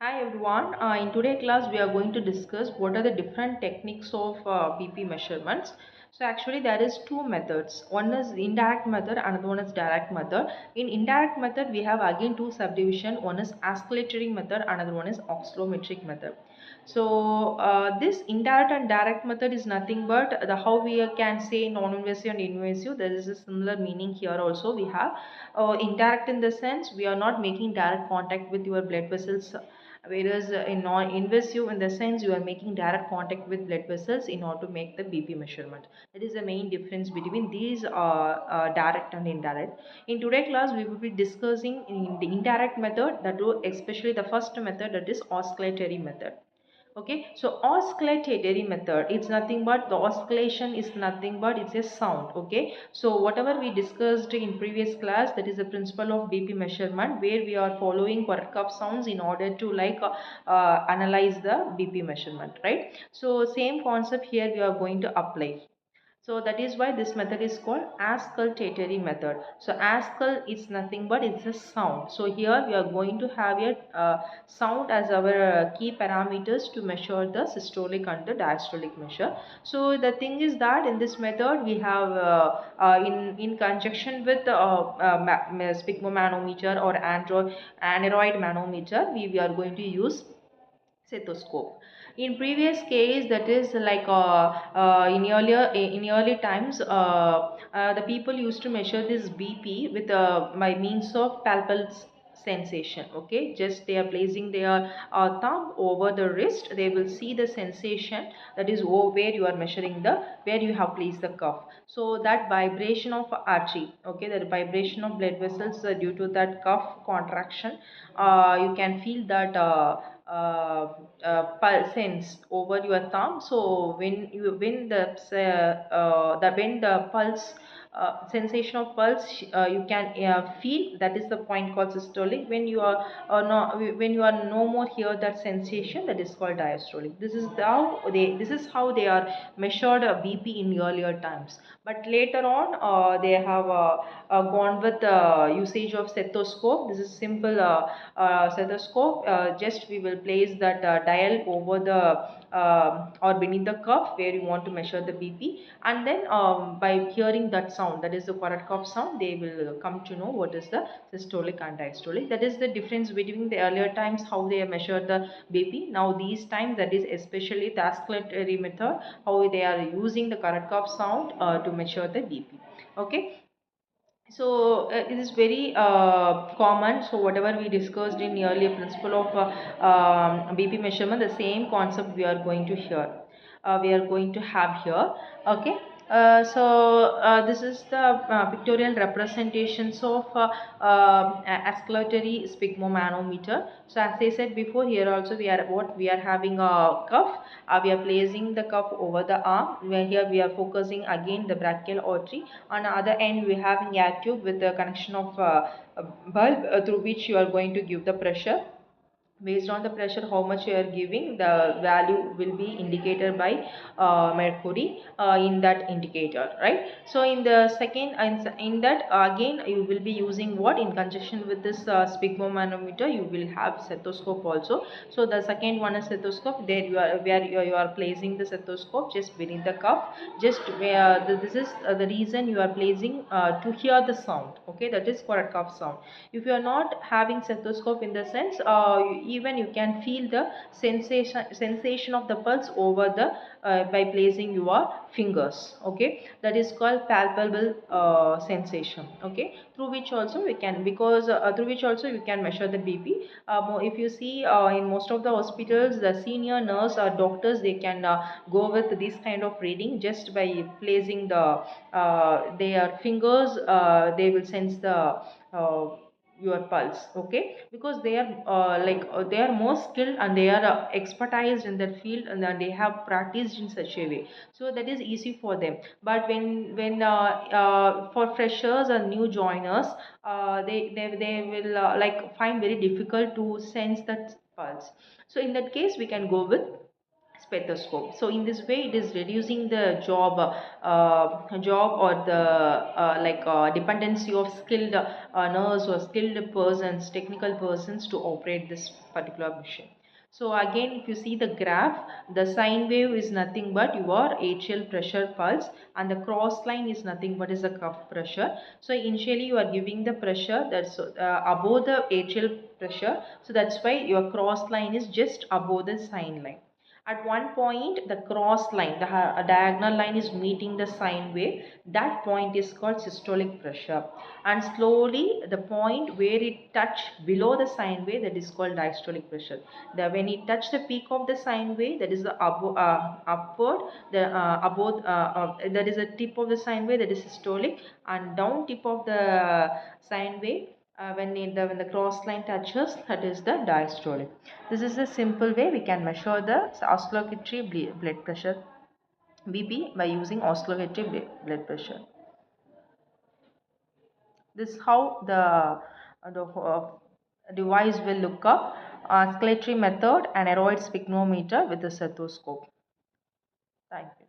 Hi everyone. In today's class, we are going to discuss what are the different techniques of BP measurements. So actually, there is two methods. One is indirect method, another one is direct method. In indirect method, we have again two subdivision. One is oscillatory method, another one is oscillometric method. So this indirect and direct method is nothing but the how we can say non-invasive and invasive. There is a similar meaning here also. We have indirect in the sense we are not making direct contact with your blood vessels, whereas in non-invasive in the sense you are making direct contact with blood vessels in order to make the BP measurement. That is the main difference between these direct and indirect. In today's class we will be discussing in the indirect method, that too especially the first method, that is oscillatory method. Okay, so oscillatory method, it's nothing but the oscillation is nothing but it's a sound. Okay, so whatever we discussed in previous class, that is the principle of BP measurement, where we are following Korotkoff sounds in order to analyze the BP measurement, right? So same concept here we are going to apply. So that is why this method is called auscultatory method. So auscult is nothing but it's a sound. So here we are going to have a sound as our key parameters to measure the systolic and the diastolic measure. So the thing is that in this method we have in conjunction with sphygmomanometer or aneroid manometer, we are going to use stethoscope. In previous case, that is in early times, the people used to measure this BP with by means of palpable sensation. Okay, just they are placing their thumb over the wrist, they will see the sensation, that is where you are measuring the where you have placed the cuff. So that vibration of artery, okay, that vibration of blood vessels due to that cuff contraction, you can feel that pulse sense over your thumb. So when the pulse sensation of pulse, you can feel, that is the point called systolic. When you are when you are no more hear that sensation, that is called diastolic. This is how they are measured BP in earlier times. But later on, they have gone with usage of stethoscope. This is simple stethoscope. Just we will place that dial over the or beneath the cuff where you want to measure the BP, and then by hearing that sound, that is the Korotkoff sound, they will come to know what is the systolic and diastolic. That is the difference between the earlier times how they measure the BP. Now these times, that is especially the oscillatory method, how they are using the Korotkoff sound to measure the BP. Okay, so it is very common. So whatever we discussed in earlier principle of BP measurement, the same concept we are going to hear. We are going to have here. Okay. This is the pictorial representations of oscillatory sphygmomanometer. So as I said before, here also we are having a cuff. We are placing the cuff over the arm. Here we are focusing again the brachial artery. On the other end, we have an air tube with the connection of a bulb through which you are going to give the pressure. Based on the pressure how much you are giving, the value will be indicated by mercury in that indicator, right? So in the second, in that again you will be using what, in conjunction with this sphygmomanometer, you will have stethoscope also. So the second one is stethoscope. There you are, where you are placing the stethoscope just beneath the cuff, just where this is the reason you are placing to hear the sound. Okay, that is for a cuff sound. If you are not having stethoscope, in the sense even you can feel the sensation of the pulse over the by placing your fingers. Okay, that is called palpable sensation. Okay, through which also we can, because through which also you can measure the BP. If you see in most of the hospitals, the senior nurse or doctors, they can go with this kind of reading just by placing the their fingers. They will sense the your pulse. Okay, because they are they are more skilled and they are expertised in that field, and they have practiced in such a way, so that is easy for them. But when for freshers and new joiners, they will find very difficult to sense that pulse. So in that case we can go with stethoscope. So in this way it is reducing the job or the dependency of skilled nurse or skilled persons, technical persons to operate this particular machine. So again, if you see the graph, the sine wave is nothing but your atrial pressure pulse, and the cross line is nothing but is the cuff pressure. So initially you are giving the pressure that's above the atrial pressure, so that's why your cross line is just above the sine line. At one point, the cross line, the diagonal line is meeting the sine wave. That point is called systolic pressure. And slowly, the point where it touch below the sine wave, that is called diastolic pressure. When it touch the peak of the sine wave, that is the upward, the above, that is the tip of the sine wave, that is systolic, and down tip of the sine wave, when the cross line touches, that is the diastolic. This is a simple way we can measure the oscillatory blood pressure BP by using oscillatory blood pressure. This is how the device will look up: oscillatory method, an aneroid sphygmomanometer with a stethoscope. Thank you.